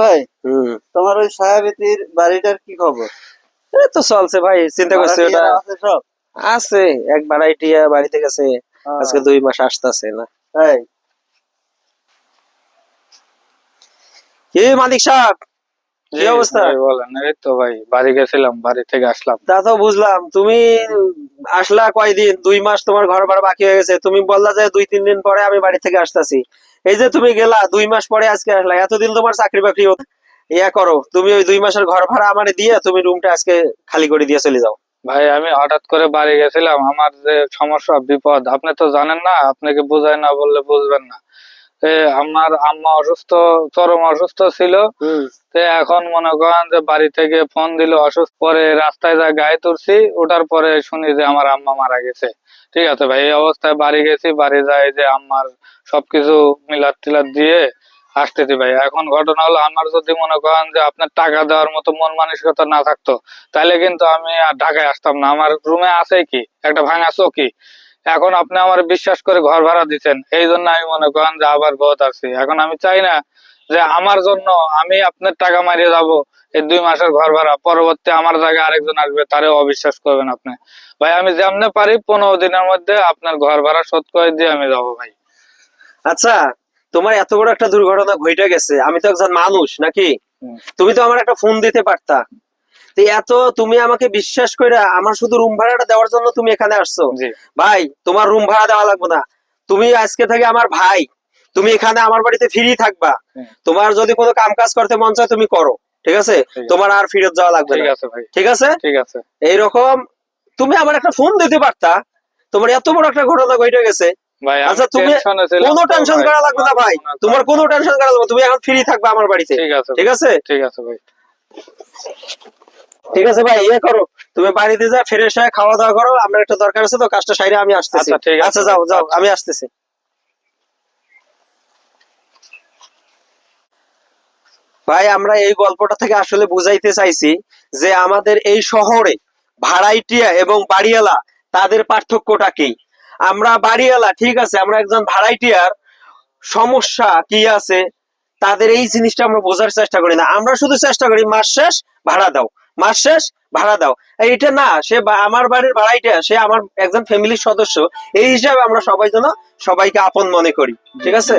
ভাই, হুম। তোমার ওই ছায়াবীতির বাড়িটার কি খবর? এই তো চলছে ভাই, চিন্তা করছি ওটা ভাড়াটিয়া আছে সব? আছে। এক ভাড়াইটিয়া বাড়িতে গেছে, আজকে 2 মাস আসতেছে না। তাই? কি মালিক সাহেব, কি জি অবস্থা? ভাই বলেন। এই তো ভাই বাড়ি গেছিলাম, বাড়ি থেকে আসলাম। তা তো বুঝলাম, তুমি আসলা কয়দিন, 2 মাস তোমার ঘর ভাড়া বাকি হয়ে গেছে। তুমি বললা যে 2-3 দিন পরে আমি বাড়ি থেকে আসতেছি। এই যে তুমি গেলা 2 মাস পরে আজকে আসলা, এতদিন তোমার চাকরি বাকরি ইয়া করো, তুমি ওই 2 মাসের ঘর ভাড়া আমারে দিয়ে তুমি রুমটা আজকে খালি করে দিয়ে চলে যাও। ভাই আমি হঠাৎ করে বাড়ি গেছিলাম, আমার যে সমস্যা বিপদ আপনি তো জানেন না, আপনাকে বুঝাই না বললে বুঝবেন না। আমার আম্মা অসুস্থ, চরম অসুস্থ ছিল। হুম। তো এখন মনে করেন যে বাড়ি থেকে ফোন দিল অসুস্থ, পরে রাস্তায় যা গায়ে তুলছি, ওঠার পরে শুনি যে আমার আম্মা মারা গেছে। ঠিক আছে ভাই, এই অবস্থায় বাড়ি গেছি, বাড়ি যায় যে আম্মার সবকিছু মিলাদ টিলাদ দিয়ে আসতেছি ভাই। এখন ঘটনা হলো, আমার যদি মনে করেন যে আপনার টাকা দেওয়ার মতো মন মানসিকতা না থাকতো, তাহলে কিন্তু আমি আর ঢাকায় আসতাম না। আমার রুমে আছে কি একটা ভাঙা চৌকি, এখন আপনি আমার বিশ্বাস করে ঘর ভাড়া দিচ্ছেন, এই জন্য আমি মনে করেন যে আবার বহুত আছি। এখন আমি চাই না যে আমার জন্য আমি আপনার টাকা মারিয়ে যাব এই 2 মাসের ঘর ভাড়া, পরবর্তী আমার জায়গায় আরেকজন আসবে, তারেও অবিশ্বাস করবেন আপনি। ভাই আমি যেমনে পারি 15 দিনের মধ্যে আপনার ঘর ভাড়া শোধ করে দিয়ে আমি যাবো ভাই। আচ্ছা, তোমার এত বড় একটা দুর্ঘটনা ঘটে গেছে, আমি তো একজন মানুষ নাকি? হুম। তুমি তো আমার একটা ফোন দিতে পারতা। তো এত তুমি আমাকে বিশ্বাস করে আমার শুধু রুম ভাড়াটা দেওয়ার জন্য তুমি এখানে আসছো। জি ভাই, তোমার রুম ভাড়া দেওয়া লাগবে না। তুমি আজকে থেকে আমার ভাই, তুমি এখানে আমার বাড়িতে ফ্রি থাকবা। হুম। তোমার যদি কোনো কাম কাজ করতে মন চায় তুমি করো, ঠিক আছে? ঠিক আছে। তোমার আর ফেরত যাওয়া লাগবে ঠিক না, আছে ভাই। ঠিক আছে? ঠিক আছে। এইরকম তুমি আমার একটা ফোন দিতে পারতা। তোমার এত বড় একটা ঘটনা ঘটে গেছে। ভাই আমি আচ্ছা, তুমি টেনশনে ছিলাম কোনো তো টেনশন ভাই, করা লাগবে না ভাই, মনে তোমার করেন কোনো না। টেনশন করা লাগবে না। তুমি এখন ফ্রি থাকবে আমার বাড়িতে, ঠিক আছে ঠিক ভাই। আছে? ঠিক আছে ভাই। ঠিক আছে ভাই, ইয়ে করো, তুমি বাড়িতে যা ফ্রেশ হয়ে খাওয়া দাওয়া করো, আমার একটা দরকার আছে তো, কাজটা সাইডে আমি আসতেছি। আচ্ছা ঠিক আছে। আচ্ছা যাও যাও, আচ্ছা। আমি আসতেছি। ভাই, আমরা এই গল্পটা থেকে আসলে বুঝাইতে চাইছি যে আমাদের এই শহরে ভাড়াইটিয়া এবং বাড়িওয়ালা, তাদের পার্থক্যটা কি। আমরা বাড়িওয়ালা ঠিক আছে, আমরা একজন ভাড়াইটিয়ার সমস্যা কি আছে তাদের এই জিনিসটা আমরা বোঝার চেষ্টা করি না। আমরা শুধু চেষ্টা করি মাস শেষ ভাড়া দাও, মাস শেষ ভাড়া দাও। এটা না, সে আমার বাড়ির ভাড়াইটা, সে আমার একজন ফ্যামিলির সদস্য, এই হিসাবে আমরা সবাই যেন সবাইকে আপন মনে করি, ঠিক আছে?